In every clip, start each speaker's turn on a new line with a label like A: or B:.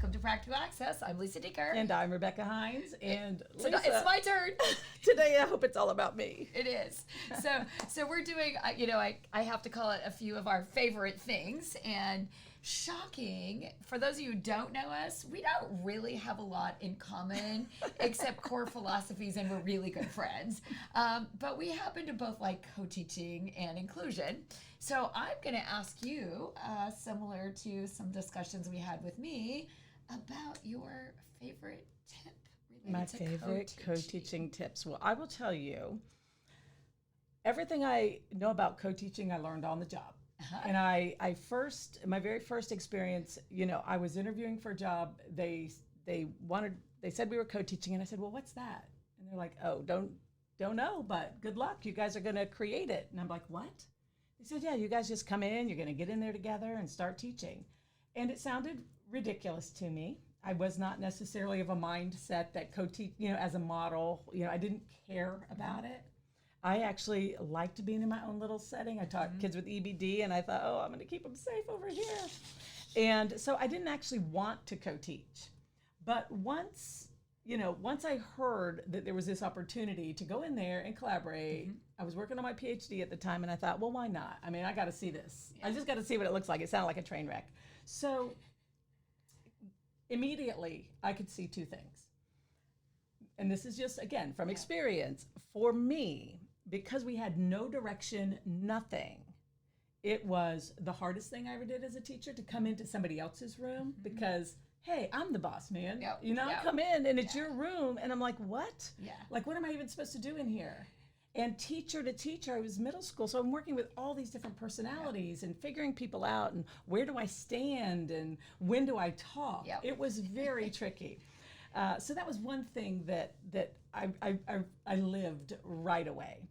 A: Welcome to Practical Access. I'm Lisa Dieker.
B: And I'm Rebecca Hines. And
A: So
B: Lisa,
A: it's my turn.
B: today I hope it's all about me.
A: It is. So we're doing, I have to call it a few of our favorite things. And shocking, for those of you who don't know us, we don't really have a lot in common except core philosophies, and we're really good friends. But we happen to both like co-teaching and inclusion. So I'm going to ask you, similar to some discussions we had with me, about your favorite tip.
B: My favorite co-teaching tips. Well, I will tell you, everything I know about co-teaching, I learned on the job. And my very first experience, I was interviewing for a job. They said we were co-teaching, and I said, well, what's that? And they're like, oh, don't know, but good luck. You guys are going to create it. And I'm like, what? They said, yeah, you guys just come in, you're going to get in there together and start teaching. And it sounded ridiculous to me. I was not necessarily of a mindset that co-teach, as a model, I didn't care about it. I actually liked being in my own little setting. I taught kids with EBD, and I thought, oh, I'm going to keep them safe over here. And so I didn't actually want to co-teach. But once I heard that there was this opportunity to go in there and collaborate, I was working on my PhD at the time, and I thought, well, why not? I mean, I got to see this. Yeah. I just got to see what it looks like. It sounded like a train wreck. So immediately, I could see two things. And this is just, again, from experience. For me, because we had no direction, nothing, it was the hardest thing I ever did as a teacher to come into somebody else's room because, hey, I'm the boss, man. I come in and it's your room, and I'm like, what? Yeah. Like, what am I even supposed to do in here? And teacher to teacher, I was middle school, so I'm working with all these different personalities and figuring people out, and where do I stand, and when do I talk? Yep. It was very tricky. So that was one thing that I lived right away.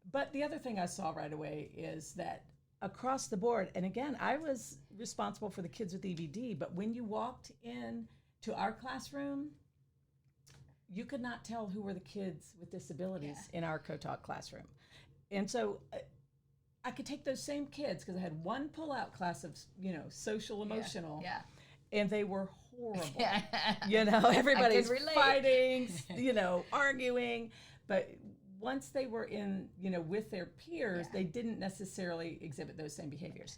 B: But the other thing I saw right away is that across the board, and again, I was responsible for the kids with EBD, but when you walked in to our classroom, you could not tell who were the kids with disabilities in our co-taught classroom. And so I could take those same kids, because I had one pull-out class of, social emotional, and they were horrible. Everybody's fighting, arguing. But once they were in, with their peers, they didn't necessarily exhibit those same behaviors.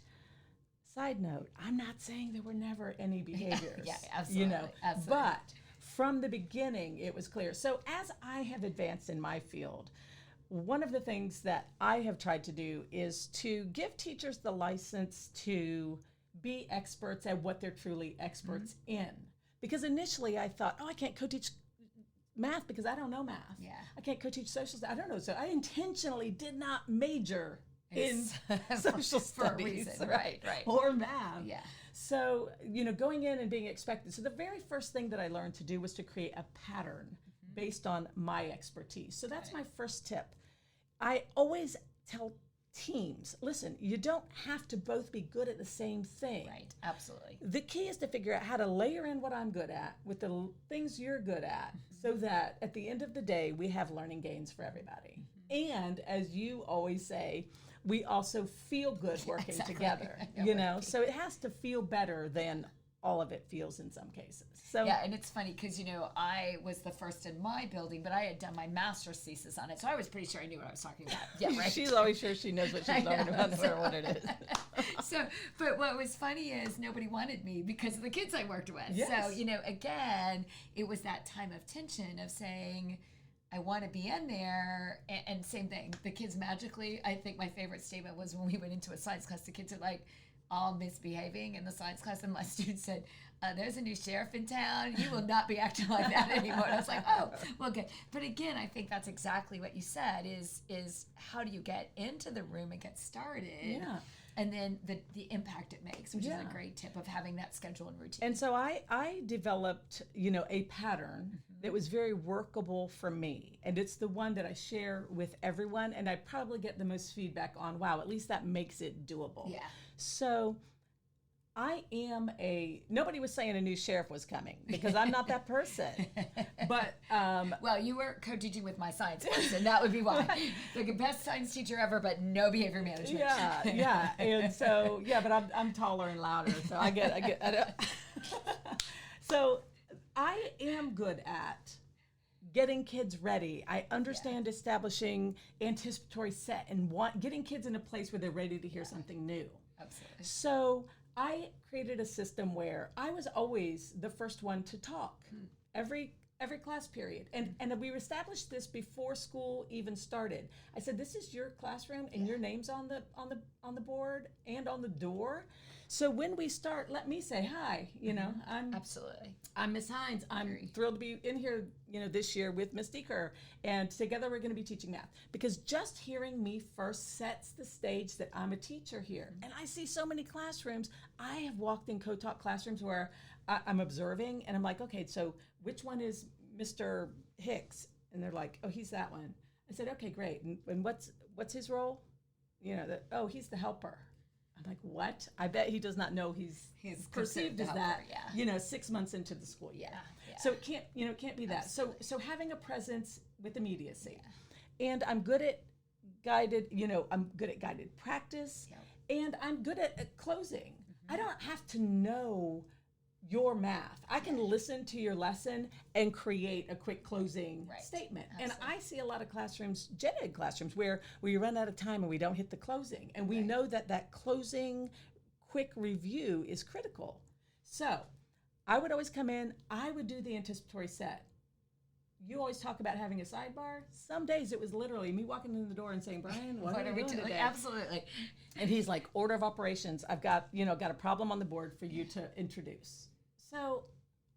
B: Side note, I'm not saying there were never any behaviors.
A: Absolutely. Absolutely.
B: But from the beginning, it was clear. So as I have advanced in my field, one of the things that I have tried to do is to give teachers the license to be experts at what they're truly experts in. Because initially I thought, I can't co-teach math because I don't know math. Yeah. I can't co-teach social studies. I don't know. So I intentionally did not major in social studies.
A: For a reason. Right.
B: Or math.
A: Yeah.
B: So, going in and being expected. So the very first thing that I learned to do was to create a pattern based on my expertise. So that's my first tip. I always tell teams, listen, you don't have to both be good at the same thing.
A: Right, absolutely.
B: The key is to figure out how to layer in what I'm good at with the things you're good at, so that at the end of the day, we have learning gains for everybody. And as you always say, we also feel good working together, so it has to feel better than all of it feels in some cases. So
A: and it's funny because, I was the first in my building, but I had done my master's thesis on it, so I was pretty sure I knew what I was talking about. Yeah, right.
B: She's always sure she knows what she's talking about, no matter what it is.
A: But what was funny is nobody wanted me because of the kids I worked with.
B: Yes.
A: So, again, it was that time of tension of saying, I want to be in there, and same thing. The kids magically, I think my favorite statement was when we went into a science class, the kids are like, all misbehaving in the science class, and my student said, there's a new sheriff in town, you will not be acting like that anymore. And I was like, oh, well, good. But again, I think that's exactly what you said, is how do you get into the room and get started, and then the impact it makes, which is a great tip of having that schedule and routine.
B: And so I developed, a pattern that was very workable for me, and it's the one that I share with everyone, and I probably get the most feedback on, wow, at least that makes it doable.
A: Yeah.
B: So nobody was saying a new sheriff was coming, because I'm not that person. But
A: well, you were co-teaching with my science person. That would be why. The best science teacher ever, but no behavior management.
B: And so but I'm taller and louder, so I get. So I am good at getting kids ready. I understand establishing anticipatory set and getting kids in a place where they're ready to hear something new.
A: Absolutely.
B: So I created a system where I was always the first one to talk every class period. And we established this before school even started. I said, this is your classroom and your name's on the board and on the door. So when we start, let me say hi. I'm Miss Hines. I'm thrilled to be in here, this year with Miss Dieker, and together we're going to be teaching math. Because just hearing me first sets the stage that I'm a teacher here. And I see so many classrooms. I have walked in co-taught classrooms where I'm observing, and I'm like, okay, so which one is Mr. Hicks? And they're like, oh, he's that one. I said, okay, great. And what's his role? He's the helper. I'm like, what? I bet he does not know he's perceived as that. Yeah. 6 months into the school year. Yeah. So it can't be that.
A: Absolutely.
B: So having a presence with immediacy, and I'm good at guided practice, and I'm good at closing. I don't have to know your math. I can listen to your lesson and create a quick closing statement. Absolutely. And I see a lot of classrooms, gen ed classrooms, where we run out of time and we don't hit the closing. And we know that closing quick review is critical. So I would always come in, I would do the anticipatory set. You always talk about having a sidebar. Some days it was literally me walking in the door and saying, Brian, what are we doing today?
A: Absolutely.
B: And he's like, order of operations. I've got a problem on the board for you to introduce. So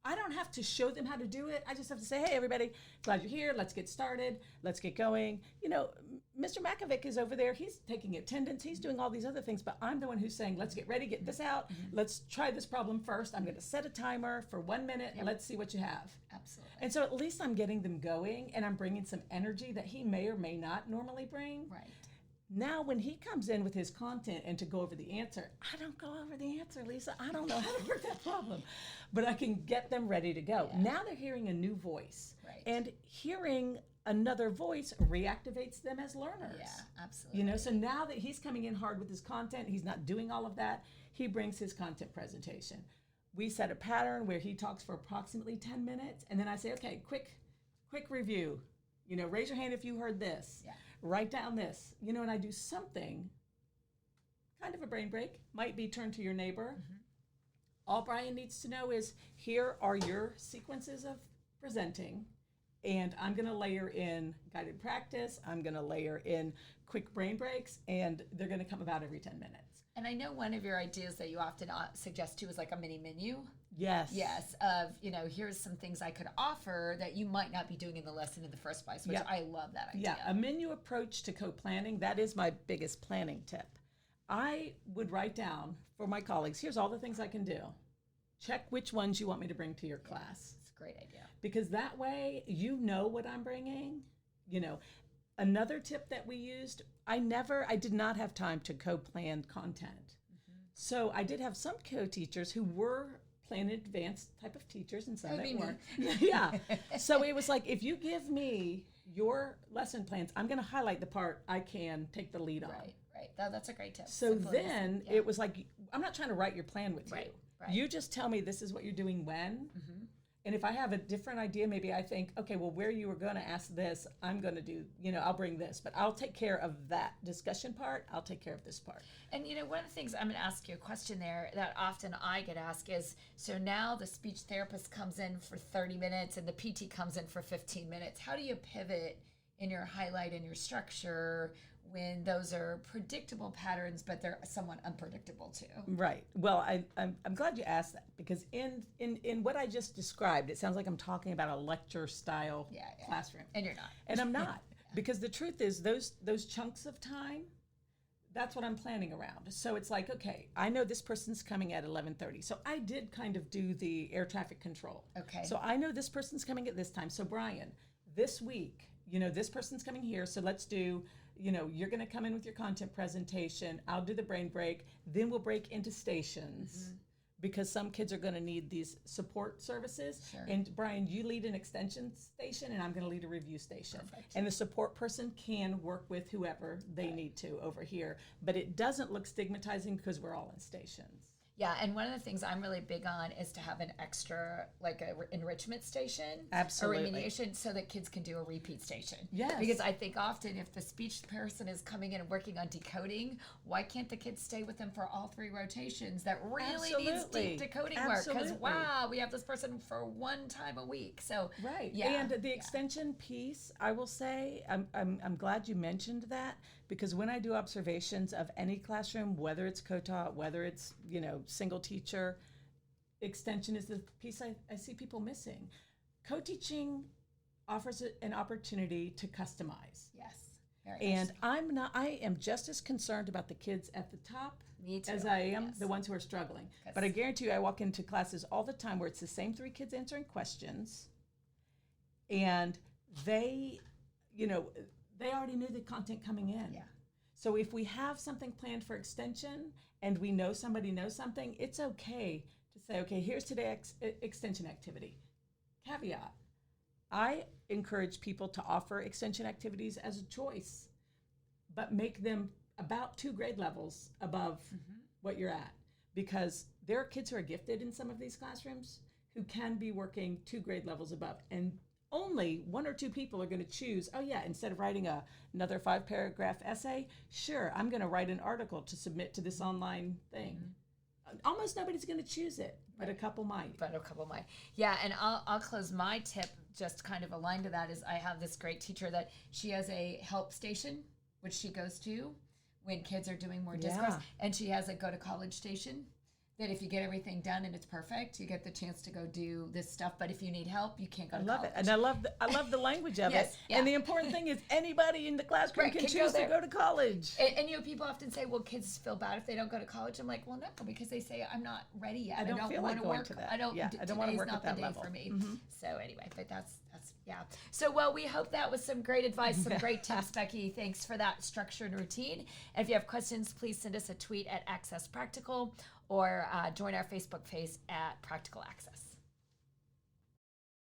B: I don't have to show them how to do it. I just have to say, hey, everybody, glad you're here. Let's get started. Let's get going. Mr. Makovic is over there. He's taking attendance. He's doing all these other things. But I'm the one who's saying, let's get ready, get this out. Let's try this problem first. I'm going to set a timer for 1 minute. And let's see what you have.
A: Absolutely.
B: And so at least I'm getting them going, and I'm bringing some energy that he may or may not normally bring.
A: Right.
B: Now, when he comes in with his content and to go over the answer, I don't go over the answer, Lisa. I don't know how to work that problem. But I can get them ready to go. Yeah. Now they're hearing a new voice.
A: Right.
B: And hearing another voice reactivates them as learners.
A: Yeah, absolutely.
B: So now that he's coming in hard with his content, he's not doing all of that, he brings his content presentation. We set a pattern where he talks for approximately 10 minutes, and then I say, okay, quick review. Raise your hand if you heard this.
A: Yeah.
B: Write down this, and I do something, kind of a brain break, might be turn to your neighbor. All Brian needs to know is, here are your sequences of presenting, and I'm going to layer in guided practice, I'm going to layer in quick brain breaks, and they're going to come about every 10 minutes.
A: And I know one of your ideas that you often suggest too is like a mini menu.
B: Yes.
A: Yes. Of, here's some things I could offer that you might not be doing in the lesson in the first place, which I love that idea.
B: Yeah. A menu approach to co-planning, that is my biggest planning tip. I would write down for my colleagues, here's all the things I can do. Check which ones you want me to bring to your class.
A: It's a great idea.
B: Because that way, what I'm bringing. Another tip that we used, I did not have time to co-plan content. So I did have some co-teachers who were plan advanced type of teachers, and some that weren't. Yeah. So it was like, if you give me your lesson plans, I'm going to highlight the part I can take the lead on.
A: Right. That's a great tip.
B: So then it was like, I'm not trying to write your plan with you.
A: Right.
B: You just tell me this is what you're doing when. And if I have a different idea, maybe I think, okay, well, where you were going to ask this, I'm going to do, I'll bring this. But I'll take care of that discussion part. I'll take care of this part.
A: And, one of the things, I'm going to ask you a question there that often I get asked is, so now the speech therapist comes in for 30 minutes and the PT comes in for 15 minutes. How do you pivot in your highlight and your structure when those are predictable patterns, but they're somewhat unpredictable too?
B: Right. Well, I'm glad you asked that, because in what I just described, it sounds like I'm talking about a lecture style classroom.
A: And you're not.
B: And I'm not. Because the truth is, those chunks of time, that's what I'm planning around. So it's like, okay, I know this person's coming at 11:30. So I did kind of do the air traffic control.
A: Okay.
B: So I know this person's coming at this time. So Brian, this week, this person's coming here. So let's do, you're going to come in with your content presentation. I'll do the brain break. Then we'll break into stations. Because some kids are going to need these support services.
A: Sure.
B: And Brian, you lead an extension station, and I'm going to lead a review station.
A: Perfect.
B: And the support person can work with whoever they need to over here. But it doesn't look stigmatizing because we're all in stations.
A: Yeah, and one of the things I'm really big on is to have an extra, like a enrichment station,
B: Absolutely.
A: a remediation, so that kids can do a repeat station.
B: Yes.
A: Because I think often if the speech person is coming in and working on decoding, why can't the kids stay with them for all 3 rotations? That really needs deep decoding work. Because wow, we have this person for 1 time a week. So
B: right.
A: Yeah,
B: and the extension piece, I will say, I'm glad you mentioned that, because when I do observations of any classroom, whether it's co-taught, whether it's, single teacher, extension is the piece I see people missing. Co-teaching offers an opportunity to customize.
A: Yes. Very
B: And I am just as concerned about the kids at the top
A: Me too.
B: as I am
A: Yes.
B: the ones who are struggling. But I guarantee you, I walk into classes all the time where it's the same 3 kids answering questions, and they already knew the content coming in.
A: Yeah.
B: So if we have something planned for extension and we know somebody knows something, it's okay to say, okay, here's today's extension activity. Caveat, I encourage people to offer extension activities as a choice, but make them about 2 grade levels above what you're at. Because there are kids who are gifted in some of these classrooms who can be working 2 grade levels above. And only 1 or 2 people are going to choose, oh yeah, instead of writing another 5-paragraph essay, sure, I'm going to write an article to submit to this online thing. Almost nobody's going to choose it, but a couple might.
A: Yeah, and I'll close my tip, just kind of aligned to that, is I have this great teacher that she has a help station, which she goes to when kids are doing more discourse, and she has a go to college station, that if you get everything done and it's perfect, you get the chance to go do this stuff. But if you need help, you can't go to college.
B: I love it. And I love the language of it.
A: Yeah.
B: And the important thing is anybody in the classroom can choose to go to college.
A: And people often say, well, kids feel bad if they don't go to college. I'm like, well, no, because they say, I'm not ready yet.
B: I don't feel like going to that.
A: I don't want to work at that level. For me. So anyway, but that's yeah. So, well, we hope that was some great advice, some great tips, Becky. Thanks for that structure and routine. And if you have questions, please send us a tweet at Access Practical, or join our Facebook page at Practical Access.